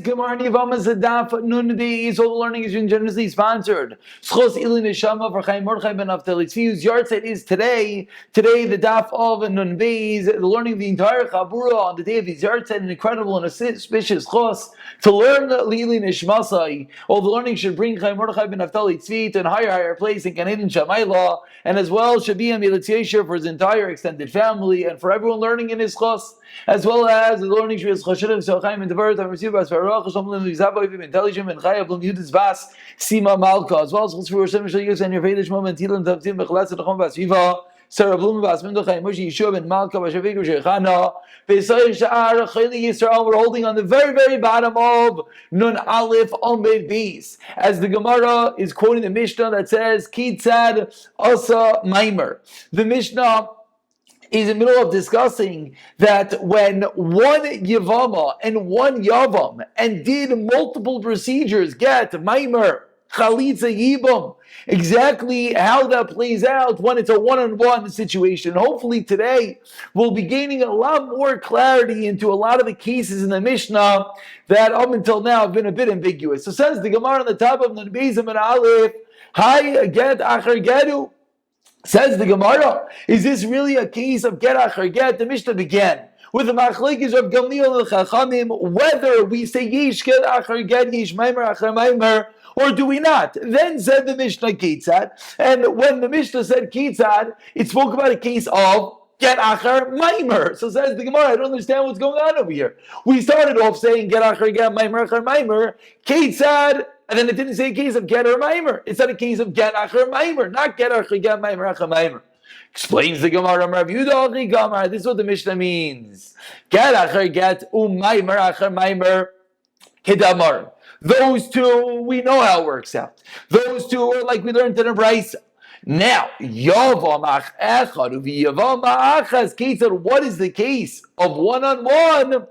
Gemara Yevamos Daf Yomi. All the learning is generously sponsored. Schos Ili Neshama for Chaim Mordechai ben Naftali Tzvi's yard set is today. Today the Daf of Yomi, the learning of the entire Chabura on the day of his yard set, an incredible and auspicious chos to learn Lili Nishmasai. All the learning should bring Chaim Mordechai ben Naftali Tzvi to a higher place in Canadian Shamayla, and as well should be a Milatziyah for his entire extended family and for everyone learning in his chos, as well as the learning should be Chashidim Chaim and Devar Tamarsiv intelligent and Chayav Lum Yudis Vas Sima Malka, as well as Chus for Hashem Shal Yus and your Vedish moment Tilan Tavtim Bechalas and Chom Vas Viva Sarah Blum Vas Mendo Chaim Moshi Yeshua ben Malka Vashavik Sheikhana Beisay Sha'ar Chayli Yisrael. We're holding on the very bottom of Nun Aleph Omed Beis, as the Gemara is quoting the Mishnah that says Kitzad Asa Maimer. The Mishnah is in the middle of discussing that when one Yevama and one Yavam and did multiple procedures get Maimer, Chalitza, Yibam, exactly how that plays out when it's a one-on-one situation. Hopefully today we'll be gaining a lot more clarity into a lot of the cases in the Mishnah that up until now have been a bit ambiguous. So says the Gemara on the top of the Bezim and Aleph, Hi get Acher Gedu. Says the Gemara, is this really a case of get acher get? The Mishnah began with the machlekes of Gamliel and Chachamim, whether we say yesh get acher get, yesh maimer acher maimer, or do we not? Then said the Mishnah Kitzad, and when the Mishnah said Kitzad, it spoke about a case of get acher maimer. So says the Gemara, I don't understand what's going on over here. We started off saying get acher get, maimer acher maimer, Kitzad. And then it didn't say a case of get or maimer. It said a case of get acher maimer, not get acher get maimer acher maimer. Explains the Gemara, Rav Yehuda Gamar. This is what the Mishnah means. Get acher get maimer acher maimer kedamar. Those two, we know how it works out. Those two are like we learned in the Brisa. Now, Yavam echad u'Yavam achas ketzad. What is the case of one-on-one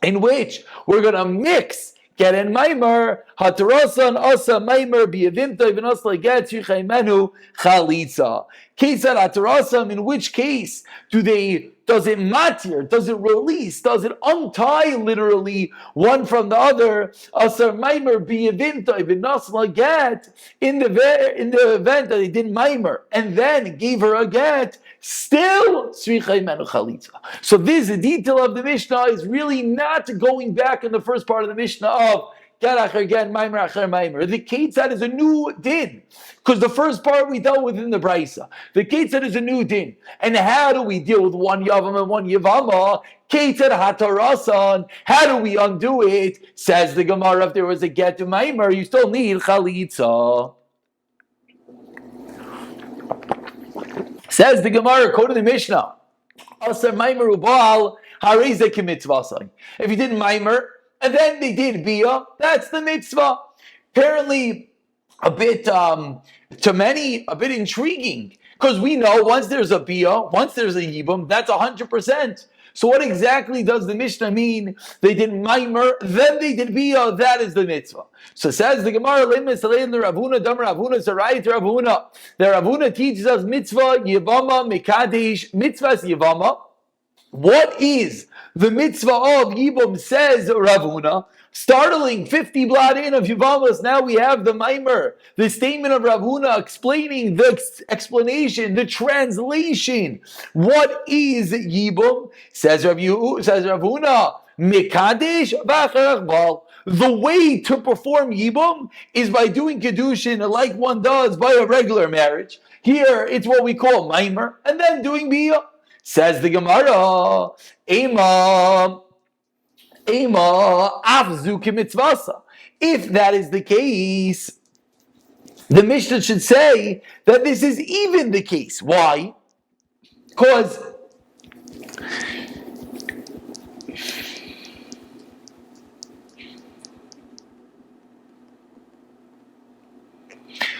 in which we're going to mix get and maimer, hatarasan asa maimer biyavimta even asla get yichaymenu chalitza. Kesad hatarasam. In which case does it matir? Does it release? Does it untie literally one from the other? Asa maimer biyavimta even asla get in the event that they did maimer and then gave her a get. Still, srichaymenu chalitza. So this detail of the Mishnah is really not going back in the first part of the Mishnah of get acher get, maimer acher maimer. The ketzad is a new din, because the first part we dealt with in the Brisa. The ketzad is a new din. And how do we deal with one yavam and one yavama? Ketzad hatarasan. How do we undo it? Says the Gemara, if there was a get to maimer, you still need chalitza. Says the Gemara, quoting the Mishnah, Asar maimer ubal hareze kemitzvasai. If you did maimer and then they did bia, that's the mitzvah. Apparently, a bit to many, a bit intriguing, because we know once there's a bia, once there's a yibum, that's 100%. So what exactly does the Mishnah mean? They did maimer, then they did bia, that is the mitzvah. So says the Gemara, the Ravuna, Dam Ravuna, Sarai to Ravuna. The Ravuna teaches us mitzvah, yivama, mekadesh, mitzvahs yivama. What is the mitzvah of yibum, says Ravuna? Startling 50 blot in of Yevamos. Now we have the maimer, the statement of Ravuna explaining the explanation, the translation. What is yibum? Says Ravuna, mekadesh v'acharach bal. The way to perform yibum is by doing kedushin like one does by a regular marriage. Here it's what we call maimer, and then doing bia. Says the Gemara, Ema afzu kemitzvasa. If that is the case, the Mishnah should say that this is even the case. Why? Because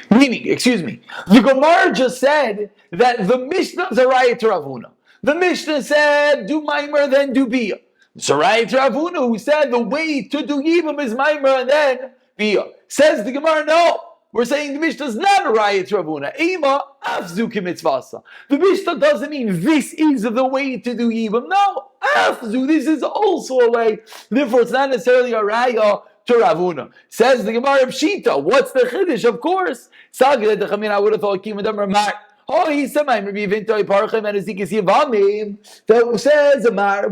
the Gemara just said that the Mishnah is a raya to Ravuna. The Mishnah said, do maimer, then do bia. Sarai Ravuna, who said the way to do yibum is maimer and then bia. Says the Gemara, no. We're saying the Mishnah is not a raya to Rav Huna. Ema afzu kimitzvasa. The Mishnah doesn't mean this is the way to do Yibam. No, afzu, this is also a way. Therefore, it's not necessarily a raya to Rav Huna. Says the Gemara of Shita. What's the chiddush? Of course. I would have thought Kimadam Ramar. Oh, he said, that says,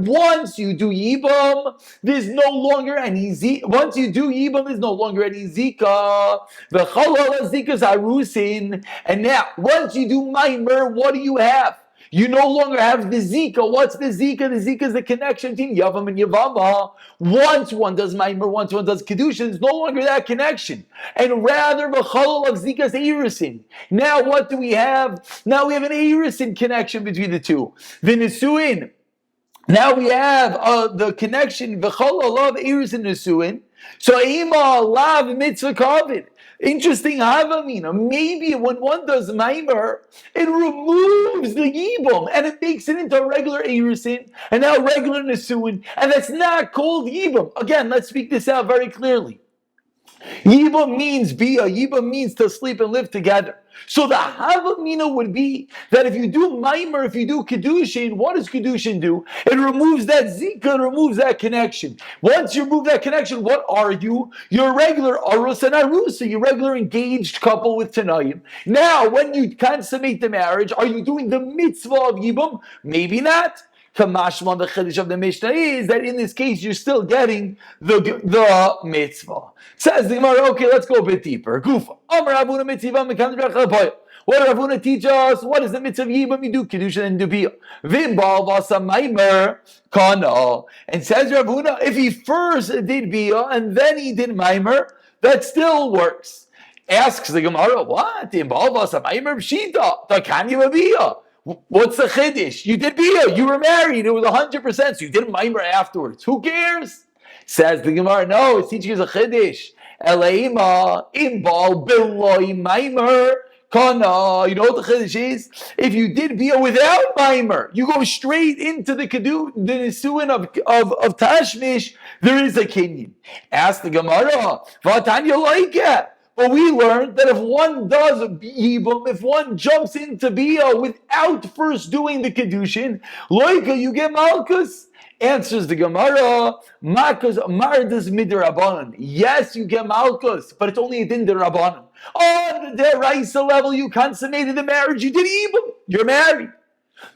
once you do Yibam, there's no longer any Zika. Once you do Yibam, there's no longer any Zika. The Chalal Zika's Arusin. And now, once you do Maimer, what do you have? You no longer have the Zika. What's the Zika? The Zika is the connection between Yavam and Yevama. Once one does Maimer, once one does Kedushin, it's no longer that connection. And rather, the Chalal of Zika's Eirisin. Now what do we have? Now we have an Eirisin connection between the two. The Nisuin. Now we have the connection, the Chalal of Eirisin Nisuin. So Ema Lav Mitzvah Kavid. Interesting havamina. Maybe when one does maimer, it removes the yibum and it makes it into a regular erusin and now regular nesuin, and that's not called yibum. Again, let's speak this out very clearly. Yibum means bia. Yibum means to sleep and live together. So the havamina would be that if you do maimer, if you do kedushin, what does kedushin do? It removes that zika, it removes that connection. Once you remove that connection, what are you? You're a regular arus and arusa. You're a regular engaged couple with tanayim. Now, when you consummate the marriage, are you doing the mitzvah of yibum? Maybe not. Kamashma, the chiddush of the Mishnah is that in this case you're still getting the mitzvah. Says the Gemara, okay, let's go a bit deeper. Gufa. What did Rav Huna teach us? What is the mitzvah of Yibam? You do Kedushin and do Biyah. Vimbal vasa maimer kana. And says Rav Huna, if he first did Biyah and then he did maimer, that still works. Asks the Gemara, what? Vimbal vasa maimer pshita. Takan Biyah. What's the chiddush? You did biyah, you were married, it was 100%, so you didn't maimer afterwards. Who cares? Says the Gemara, no, it's teaching us a chiddush. Eleima imbal biloi maimer kana. You know what the chiddush is? If you did biyah without maimer, you go straight into the nisuin of tashmish, there is a kinyan. Ask the Gemara, v'atanya like it. But we learned that if one does yibum, if one jumps into biyah without first doing the kedushin, loika, you get malchus. Answers the Gemara, malchus mardas midrabanan. Yes, you get malchus, but it's only a din derabanan. On the deraisa level, you consummated the marriage, you did yibum, you're married.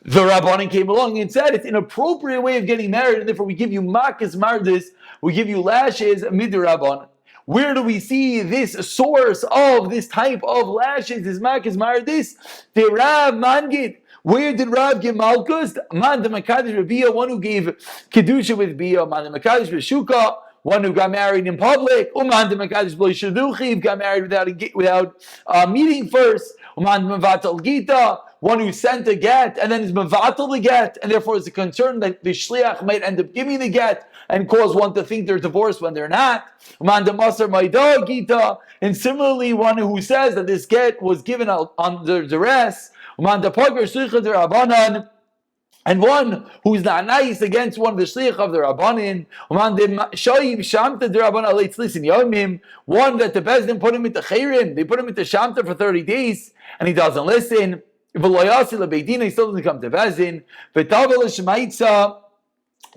The Rabbanan came along and said it's an appropriate way of getting married, and therefore we give you malchus mardas, we give you lashes midrabanan. Where do we see this source of this type of lashes? This makis mardis? The Rav Mangid. Where did Rav give malchus? Man de Makadish Biyah, one who gave kedusha with Biyah. Man de Makadish Shuka, one who got married in public. Uman de Makadish Shaduchiv, got married without meeting first. Uman de Mevatel Gita, one who sent a get and then is mevatel the get, and therefore is a concern that the shliach might end up giving the get and cause one to think they're divorced when they're not. And similarly, one who says that this get was given under duress. And one who's not nice against one of the shliach of the rabbanin. One that the bezdin put him into chayrim, they put him into shamta for 30 days, and he doesn't listen. He still doesn't come to bezdin.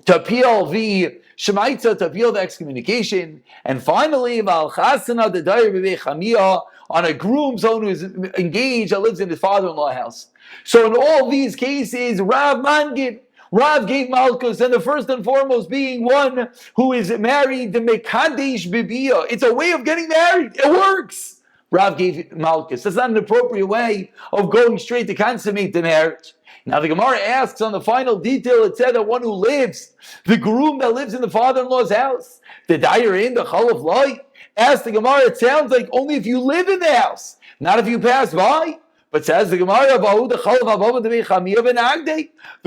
To appeal the Shemaitza, to appeal the excommunication, and finally, on a groom, someone who is engaged that lives in his father-in-law house. So in all these cases, Rav Mangid, Rav gave malchus, and the first and foremost being one who is married, the mekadesh bibiyah. It's a way of getting married. It works. Rav gave malchus. That's not an appropriate way of going straight to consummate the marriage. Now the Gemara asks on the final detail, it said that one who lives, the groom that lives in the father-in-law's house, the dyer in the chal of light. Ask the Gemara, it sounds like only if you live in the house, not if you pass by. But says the Gemara, there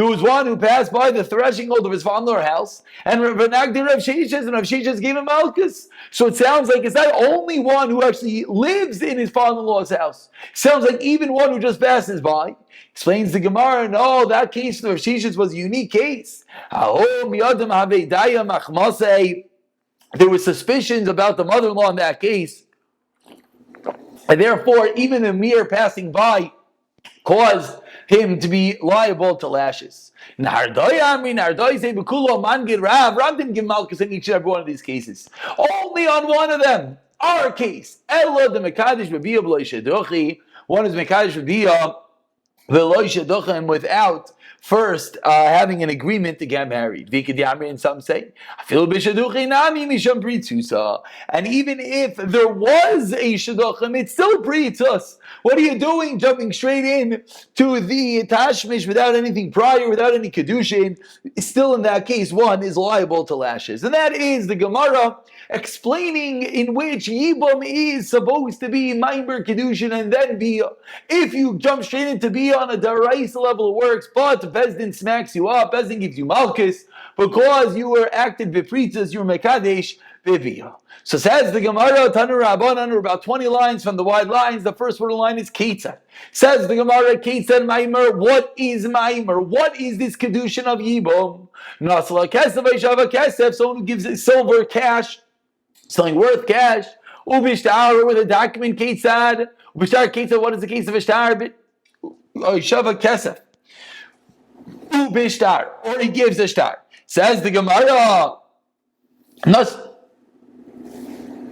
was one who passed by the threshold of his father-in-law's house, and Rav Sheshes gave him malchus. So it sounds like it's not only one who actually lives in his father-in-law's house. It sounds like even one who just passes by. Explains the Gemara, no, that case of Rav Sheshes was a unique case. There were suspicions about the mother-in-law in that case. And therefore, even the mere passing by caused him to be liable to lashes. Rav didn't give malchus in each and every one of these cases. Only on one of them, our case. One is Mekadesh V'biyah and without first having an agreement to get married. And some say, and even if there was a shidduchim, it's still britus. What are you doing jumping straight in to the tashmish without anything prior, without any kedushin? Still in that case, one is liable to lashes. And that is the Gemara explaining in which Yibam is supposed to be Maimer Kedushin and then Biyah. If you jump straight into Biyah on a Daraisa level, it works, but Bezdin smacks you up, Bezdin gives you Malchus, because you were acted Vipritas, you were Mekadesh, Bibiyah. So says the Gemara, Tanur Rabbanan, about 20 lines from the wide lines. The first word of the line is Ketzad. Says the Gemara, Ketzad Maimer. What is Maimer? What is this Kedushin of Yibam? Nasla Kesef, Aishava Kesef, someone who gives silver cash, selling worth cash. Ubishtar with a document Ketzad. Ubishtar Ketzad, what is the case of Ishtar? Aishava Kesef. Ubishtar, or he gives a shtar. Says the Gemara,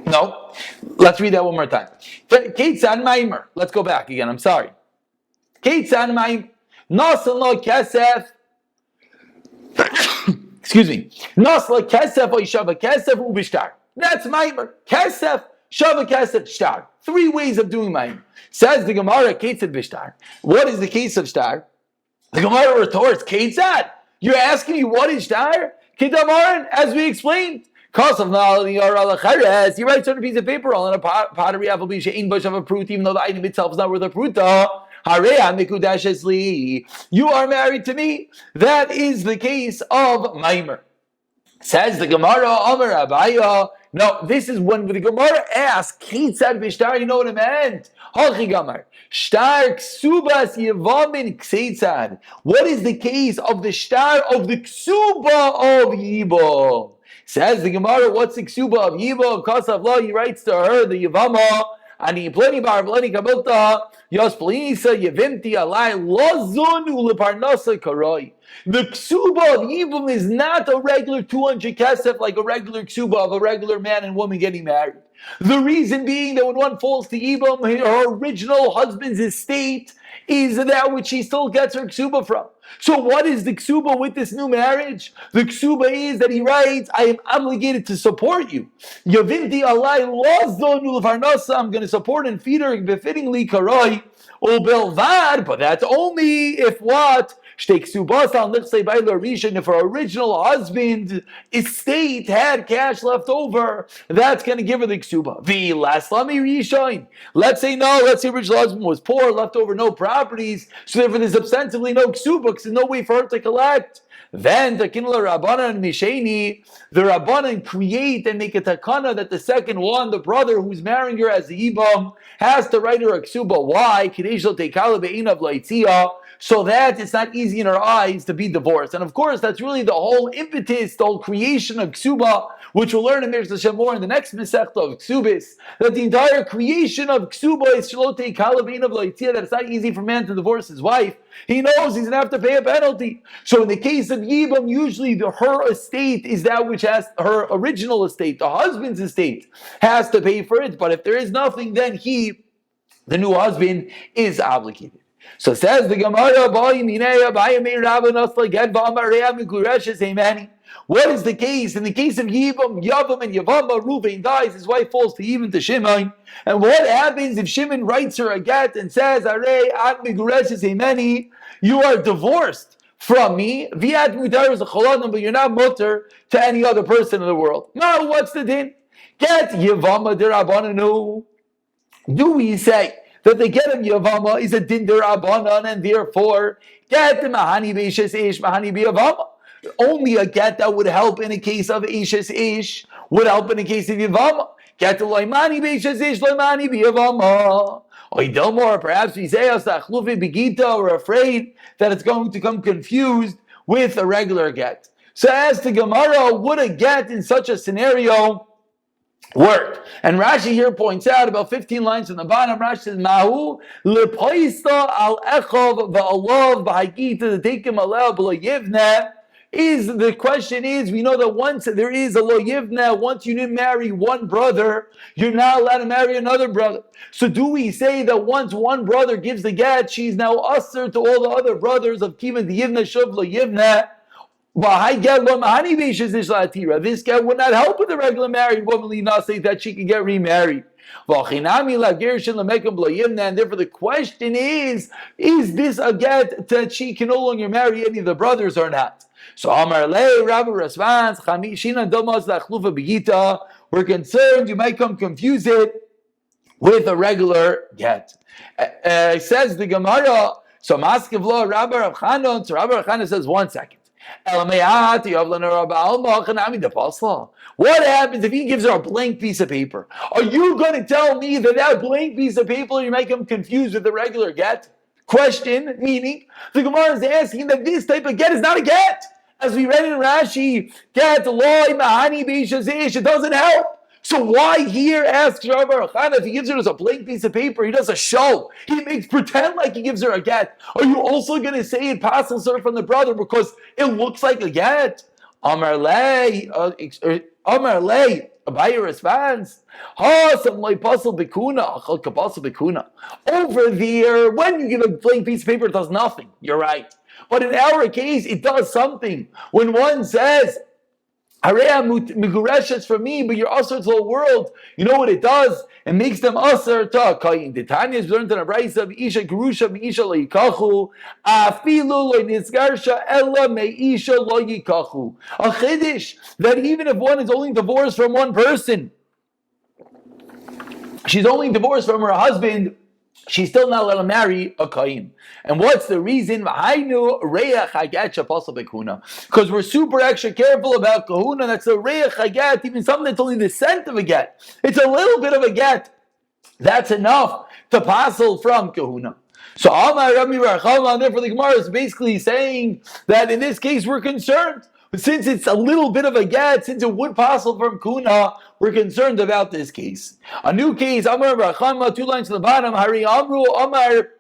no, let's read that one more time. Ketzad Maimer. Let's go back again. I'm sorry. Ketzad Maimer. Nasan lo kesef. Excuse me. Nas lo kesef o shava kesef ubishtar. That's Maimer. Kesef, shava kesef, shtar. Three ways of doing Maimer. Says the Gemara, Ketzad bishtar. What is the case of shtar? The Gemara retorts, Ketzad. You're asking me what is shtar? Kedamaran, as we explained. Cause of knowledge, you write on a piece of paper on a pottery apple in bush of a fruit, even though the item itself is not worth a pruta. You are married to me. That is the case of Maimer. Says the Gemara, Amar Abaya. No, this is when the Gemara asks, Ketzad b'shtar, you know what it meant? Hachi Gamar. Shtar ksubas yevamin ksetzad. What is the case of the shtar of the ksuba of Yibam? Says the Gemara, what's the ksuba of Yiba? Of Kasavla, he writes to her, the Yevama, and he pleni bar, pleni kabulta, yos plenisa, yevimti alai, lozun uleparnasa karoi. The ksuba of Yibam is not a regular 200 kesef, like a regular ksuba of a regular man and woman getting married. The reason being that when one falls to Yibam, her original husband's estate is that which she still gets her ksuba from. So what is the ksuba with this new marriage? The ksuba is that he writes, I am obligated to support you. Yavinti alai lazonu levarnasa, I'm going to support and feed her befittingly karoi ubelvad, but that's only if what? If her original husband's estate had cash left over, that's going to give her the ksuba. Let's say no, let's say original husband was poor, left over no properties, so therefore there's ostensibly no ksuba, because there's no way for her to collect. Then the Rabbanan create and make a takana that the second one, the brother who's marrying her as the Ibam, has to write her a ksuba. Why? So that it's not easy in her eyes to be divorced. And of course, that's really the whole impetus, the whole creation of ksuba, which we'll learn in Mirz Hashem more in the next Masechta of Ksubis, that the entire creation of ksuba is shalote kalabein of loitzia, that it's not easy for a man to divorce his wife. He knows he's going to have to pay a penalty. So in the case of Yibam, usually her estate is that which has her original estate, the husband's estate, has to pay for it. But if there is nothing, then the new husband, is obligated. So says the Gemara, what is the case? In the case of Yibam, Yavam and Yevama, Reuven dies, his wife falls to even to Shimon. And what happens if Shimon writes her a get and says, you are divorced from me, but you're not mutter to any other person in the world. Now, what's the din? Get Yevama derabbananu. Do we say that the get of Yevama is a din derabanan, and therefore get the mahani beishes ish, mahani b'Yevama? Only a get that would help in a case of ishes ish would help in a case of Yevama. Get the loimani beishes ish, loimani b'Yevama. Or Delmore, perhaps we say we're afraid that it's going to come confused with a regular get. So as to Gemara, would a get in such a scenario work. And Rashi here points out about 15 lines from the bottom. Rashi says, Mahu lepoista al echov va'alav b'hagita dekim alel b'lo yivneh. The question is, we know that once there is a lo yivneh, once you didn't marry one brother, you're not allowed to marry another brother. So do we say that once one brother gives the get, she's now usher to all the other brothers of kivan the yivneh shuv lo yivneh? This guy would not help with a regular married woman say that she can get remarried. And therefore the question is this a get that she can no longer marry any of the brothers or not? So Amar Le, Rabbi responds, we're concerned you might confuse it with a regular get. Says the Gemara, so Maskiv Lo, Rabbi Rav Chanan, so Rabbi Rav Chanan says 1 second. What happens if he gives her a blank piece of paper? Are you going to tell me that blank piece of paper you make him confused with the regular get? Question, meaning the Gemara is asking that this type of get is not a get. As we read in Rashi, get loy mahani beishazish, it doesn't help. So why here asks Rabbi Rachana if he gives her a blank piece of paper, he does a show. He makes pretend like he gives her a get. Are you also going to say it passes her from the brother because it looks like a get? Amar Lei, Abaye responds, over there, when you give a blank piece of paper, it does nothing. You're right. But in our case, it does something. When one says, Migureshes for me, but you're usher to the world. You know what it does? It makes them usher to kayin. The Tanya is learned in a brayso of Isha Gerusha Meisha Lo Yikachu, Afilu Lo Nisgarsha Ella Meisha Lo Yikachu. A chiddush that even if one is only divorced from one person, she's only divorced from her husband, she's still not allowed to marry a kain. And what's the reason? Because we're super extra careful about kahuna. That's a reach haget, even something that's only the scent of a get. It's a little bit of a get. That's enough to passel from kahuna. So Amar Rabbi Barchama, therefore the Gemara is basically saying that in this case we're concerned. Since it's a little bit of a get, since it would passel from kuna, we're concerned about this case. A new case, Amar Barchama, 2 lines to the bottom, Hari Amru Amar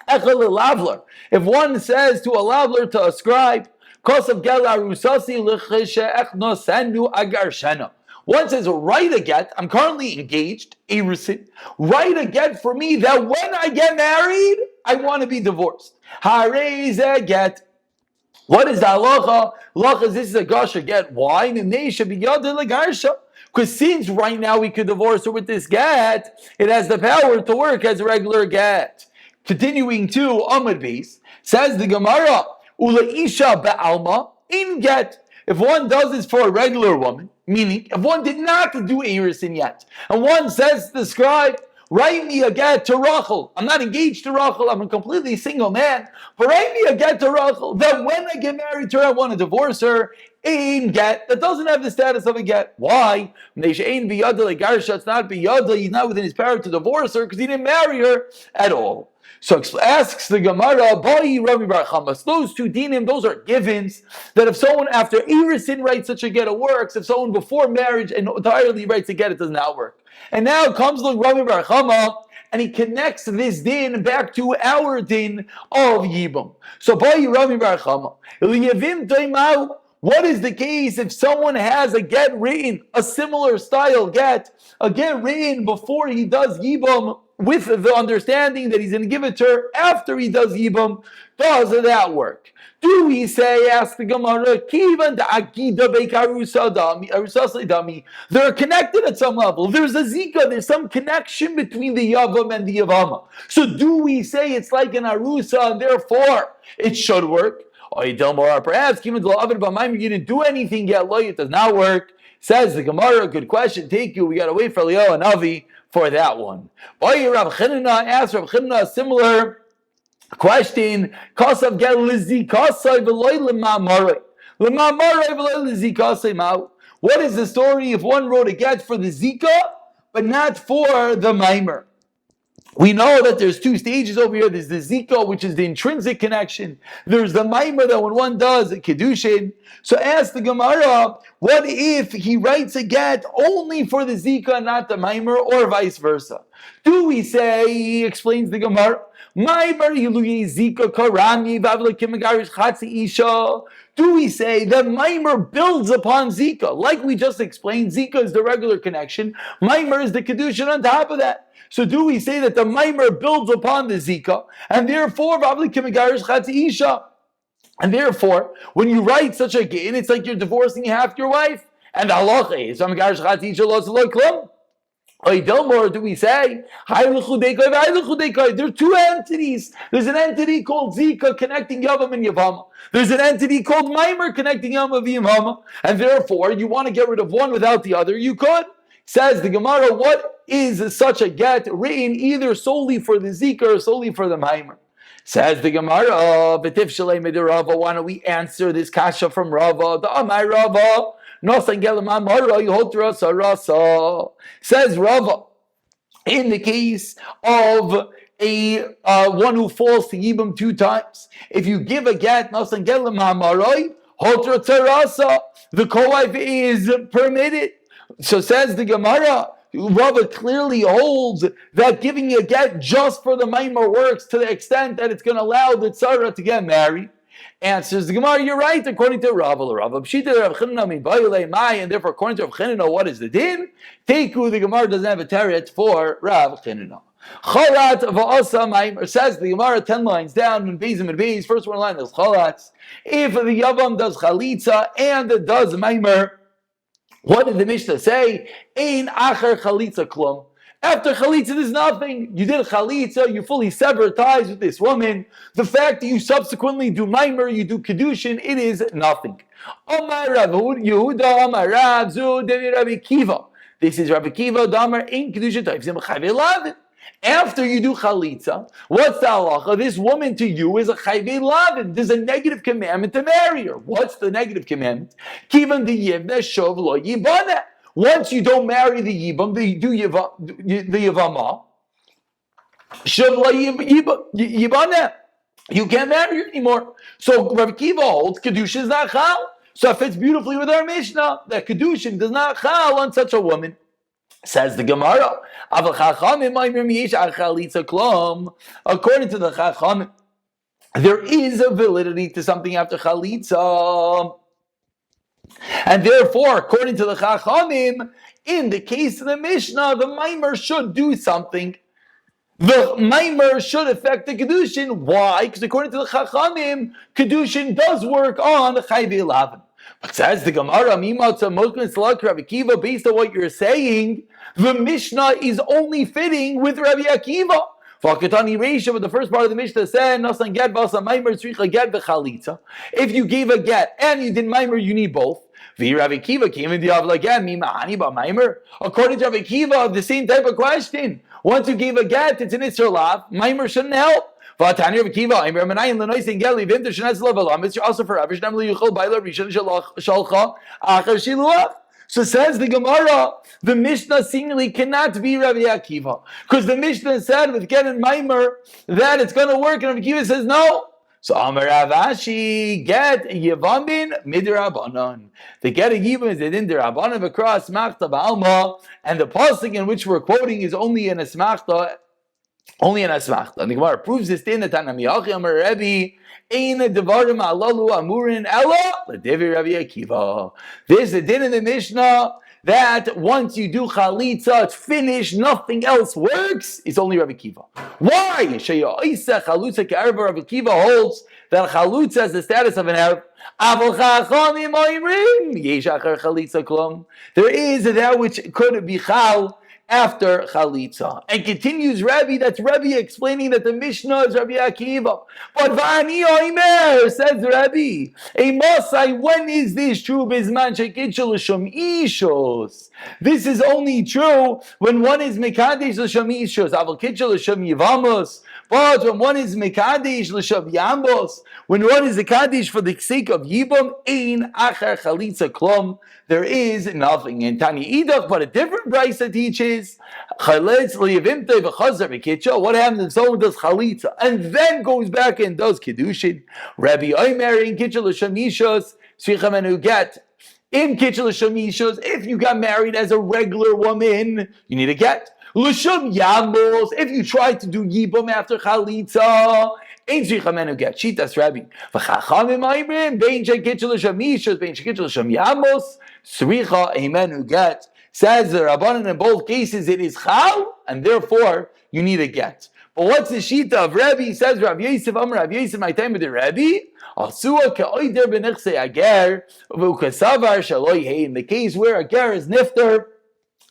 Echel Lavler. If one says to a lavler to ascribe, Kosav Gel Arusasi Lechisha Echno Sandu Agarshana. One says, write a get, I'm currently engaged, Erusin. Write a get for me that when I get married, I want to be divorced. Harei get. What is the halacha? Halacha is this is a gasha get. Why? Because since right now we could divorce her with this get, it has the power to work as a regular get. Continuing to Amud Beis, says the Gemara, Ula Isha Ba'alma in get. If one does this for a regular woman, meaning if one did not do Erusin yet, and one says to the scribe, write me a get to Rachel. I'm not engaged to Rachel, I'm a completely single man, but write me a get to Rachel. Then when I get married to her, I want to divorce her. In get, that doesn't have the status of a get. Why? It's not biyada, he's not within his power to divorce her because he didn't marry her at all. So asks the Gemara, those 2 dinim, those are givens, that if someone after Erusin writes such a get, it works. If someone before marriage entirely writes a get, it does not work. And now comes the Rabbi Bar Chama, and he connects this din back to our din of Yibam. So by Rabbi Bar Chama, what is the case if someone has a get written, a similar style get, a get written before he does Yibam, with the understanding that he's going to give it to her after he does Yibam? Does that work? Do we say, ask the Gemara, Kivan Akida Dami? They're connected at some level. There's a Zika, there's some connection between the Yavam and the Yavama. So do we say it's like an Arusa and therefore it should work? Or perhaps you didn't do anything yet, it does not work. Says the Gemara, good question, take you, we got to wait for Leo and Avi for that one. Rav Chinna asked Rav Chinna a similar question. What is the story if one wrote a get for the Zika, but not for the Maimer? We know that there's two stages over here. There's the Zika, which is the intrinsic connection. There's the Maimer, that when one does a Kedushin. So ask the Gemara, what if he writes a get only for the Zika, not the Maimer, or vice versa? Do we say, he explains the Gemara, Maimer Yiluyi Zika Karami Vavlakimagarish Chatzi Isha? Do we say that Maimer builds upon Zika? Like we just explained, Zika is the regular connection, Maimer is the Kedushin on top of that. So do we say that the Maimer builds upon the Zika, and therefore, and therefore, when you write such a gain, it's like you're divorcing half your wife, and the halacha is, or do we say, there are two entities. There's an entity called Zika connecting Yavam and Yevama. There's an entity called Maimer connecting Yavam and Yevama, and therefore, you want to get rid of one without the other, you could. Says the Gemara, what is such a get written either solely for the Zika or solely for the Maimer? Says the Gemara, B'tif Shalei Mid Rava, why don't we answer this kasha from Rava? The Amai Rava, Nosan Gelam Amara, Yehotra Sarasa. Says Rava, in the case of a one who falls to Yibam 2 times, if you give a get, Nosan Gelam Amara, Hotra Sarasa, the co-wife is permitted. So says the Gemara, Rava clearly holds that giving a get just for the Maimer works to the extent that it's going to allow the Tzara to get married. Answers the Gemara, you're right, according to Rava. Rava Pshita Rav Chanina min Bayilei Mai, and therefore according to Rav Chanina, what is the din? Teiku, the Gemara doesn't have a teret for Rav Chanina. Chalat va'asa Maimer, says the Gemara 10 lines down, in Beis and Beis, first one line is Chalat. If the Yavam does Chalitza and it does Maimer, what did the Mishnah say? Ein acher chalitza klum. After chalitza, there's nothing. You did chalitza, you fully severed ties with this woman. The fact that you subsequently do maimer, you do kedushin, it is nothing. Omar Rav Yehuda, Omar Rav Zu, Devi Rabbi Kiva. This is Rabbi Kiva, Damar ein kedushin taivzim chayvei lavin. After you do chalitza, what's the halacha? This woman to you is a chayvei lavin. There's a negative commandment to marry her. What's the negative commandment? Kivan the yivne shov lo yibane. Once you don't marry the yibam, the yivama, shov lo yibane. You can't marry her anymore. So Rabbi Kiva holds kedushin is not chal. So it fits beautifully with our Mishnah that kedushin does not chal on such a woman. Says the Gemara, according to the Chachamim, there is a validity to something after Chalitza. And therefore, according to the Chachamim, in the case of the Mishnah, the Maimer should do something. The Maimer should affect the Kedushin. Why? Because according to the Chachamim, Kedushin does work on the Chayvei Lavin. But says the Gemara, based on what you're saying, the Mishnah is only fitting with Rabbi Akiva. But the first part of the Mishnah said, if you gave a get and you did Maimer, you need both. According to Rabbi Akiva, the same type of question. Once you gave a get, it's an Isser Lav. Maimer shouldn't help. Also forever. So says the Gemara, the Mishnah seemingly cannot be Rabbi Akiva. Because the Mishnah said with get and Maimer that it's going to work, and Rabbi Akiva says no. So Amar Rav Ashi, get Yevamin midrabanan. The get of Yevam is in derabanan across Machta Ba'alma, and the pasuk in which we're quoting is only in a Smachta. Only an asmachta. And the Gemara proves this in the Tanamiyachi Amar Rebbe, Ein devarim alalu amurin ella l'devi Rabbi Akiva. There's a din in the Mishnah that once you do chalitza, it's finished, nothing else works. It's only Rabbi Akiva. Why? She'ya'isa chalutza ke'erva. Rabbi Akiva holds that chalutza has the status of an erv. Aval chachamim oimrim yesh achar chalitza klum. There is that which could be chal after Chalitza. And continues Rabbi, that's Rabbi explaining that the Mishnah is Rabbi Akiva. But Vani Oimer, says Rabbi, a Mosai, when is this true? Bizman Shekitchel Shom Ishos. This is only true when one is Mekadesh L'Shom Ishos. Aval Kitchel L'Shom Yevamos. But when one is mekadesh l'shav yambos, when one is a kaddish for the sake of yibam, ein achar chalitza klum, there is nothing. And Tani idach, but a different brisa teaches chalitz liyavimte v'chazar v'kitcha. What happens if someone does chalitza and then goes back and does kiddushin? Rabbi Omer in kitcha l'shav yishos svicha get. In kitcha l'shav yishos, if you got married as a regular woman, you need a get. L'shav yambos, if you try to do yibam after chalitza, ain't zichamenu get. Shitas Rabbi. V'chachamim aimrim, bein shekitcha l'shav yishos, bein shekitcha l'shav yambos, sricha imenu get. Says the Rabbanan in both cases it is chal, and therefore you need a get. But what's the shita of Rabbi? Says Rav Yosef, Rav Yosef, my time with the Rabbi. Asua ke'oider b'nechsei ager, v'ukasavar shaloi hey. In the case where a ger is nifter,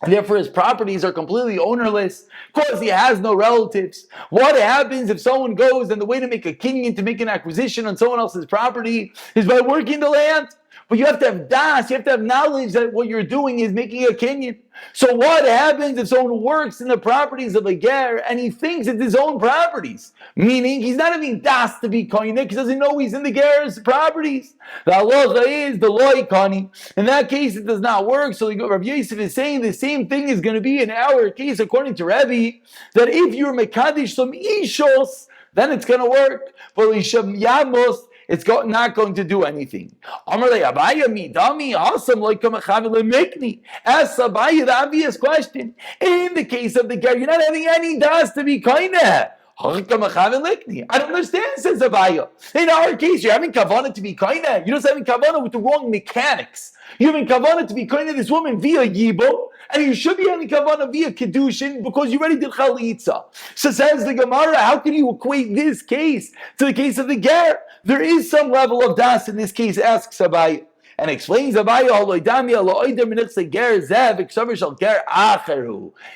and therefore his properties are completely ownerless because he has no relatives. What happens if someone goes and the way to make a kinyan, to make an acquisition on someone else's property, is by working the land? But you have to have das, you have to have knowledge that what you're doing is making a kinyan. So what happens if someone works in the properties of a ger and he thinks it's his own properties? Meaning he's not having das to be koine because he doesn't know he's in the ger's properties. The halacha is the loy kani. In that case it does not work. So Rav Yosef is saying the same thing is going to be in our case according to Rabbi, that if you're mekadesh some ishos, then it's going to work. But lisham yamos, it's not going to do anything. Amarle Abaya midami awesome like mekni. Ask Abaya the obvious question. In the case of the ger, you're not having any das to be kaineh. I don't understand, says Abaya. In our case, you're having kavanah to be kaineh. You're just having kavanah with the wrong mechanics. You're having kavanah to be kaineh this woman via yibo, and you should be having kavanah via kedushin because you already did chalitza. So says the Gemara, how can you equate this case to the case of the ger? There is some level of das in this case, asks Abaya. And explains Abaya,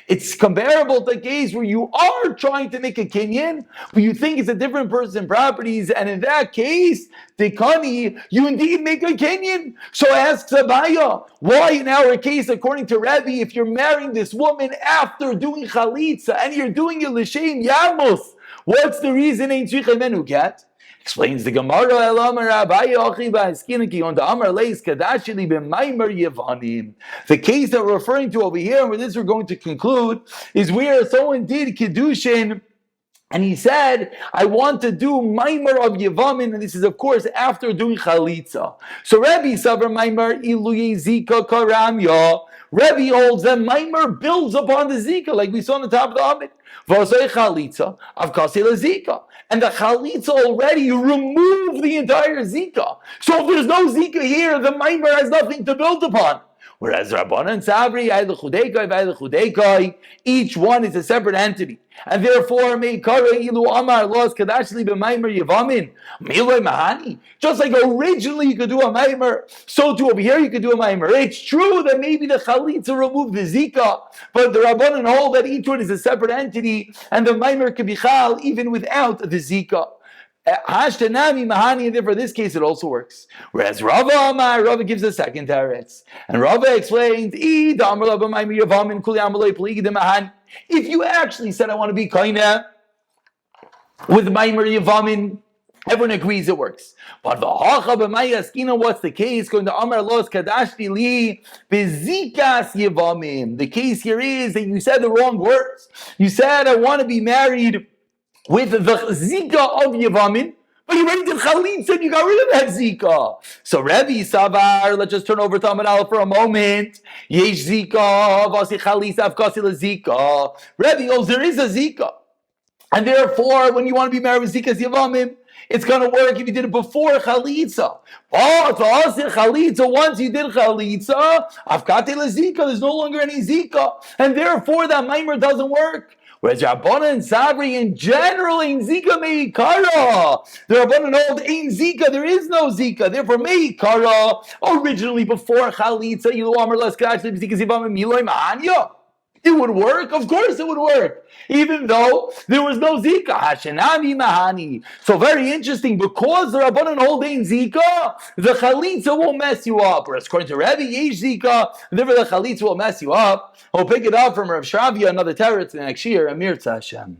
it's comparable to the case where you are trying to make a kinyan, but you think it's a different person's properties, and in that case, the kani, you indeed make a kinyan. So asks Abaya, why in our case, according to Rabbi, if you're marrying this woman after doing chalitza and you're doing it l'shem yamos, what's the reason ain't tzricha get? Explains the Gemara, the case that we're referring to over here, and with this we're going to conclude, is where someone did Kiddushin, and he said, I want to do Maimer of Yevamin, and this is of course after doing Chalitza. So Rabbi Savar Maimer Iluye Zika Karamya. Rabbi holds that Maimer builds upon the Zika, like we saw on the top of the Amid. V'asei Chalitza, Avkasi Zika. And the Chalitza already removed the entire Zika. So if there's no Zika here, the Maimer has nothing to build upon. Whereas Rabbanan and Sabri, each one is a separate entity. And therefore, just like originally you could do a maimer, so too over here you could do a maimer. It's true that maybe the Chalitza removed the Zika, but the Rabbanan hold that each one is a separate entity, and the maimer can be chal even without the Zika. Hashtanami mahani, and therefore in this case it also works. Whereas Rava gives a second teretz, and Rava explains, if you actually said I want to be kaina with Maimer Yevamin, everyone agrees it works. But what's the case? Going to Amar Los Kadashti Li Bezikas Yevamin. The case here is that you said the wrong words. You said I want to be married with the Zika of Yevamin, but you already did Chalitza and you got rid of that Zika. So Rabbi Savar, let's just turn over to Amid Aleph for a moment. Yesh Zika, Vasi Chalitza, Avkasi Zika. Rabbi goes, there is a Zika. And therefore, when you want to be married with Zika's Yevamim, it's going to work if you did it before Chalitza. But Chalitza, once you did Chalitza, Avkati Zika, there's no longer any Zika. And therefore, that Maimer doesn't work. Whereas Rabbanan and Sabri in general, in Zika meikara. The Rabbanan hold in Zika, there is no Zika. Therefore, meikara, originally before Chalitza, Yilu Amar Les Kadosh Zika Zivam Miloi Mahanya. It would work, of course it would work, even though there was no Zika. Hashanami Mahani. So very interesting, because the Rabbanan hold in Zika, the Chalitza will mess you up. Whereas according to Rabbi, Yesh Zika, therefore the Chalitza will mess you up. We'll pick it up from Rav Shravia, another teretz, the next year, Amir Tzashem.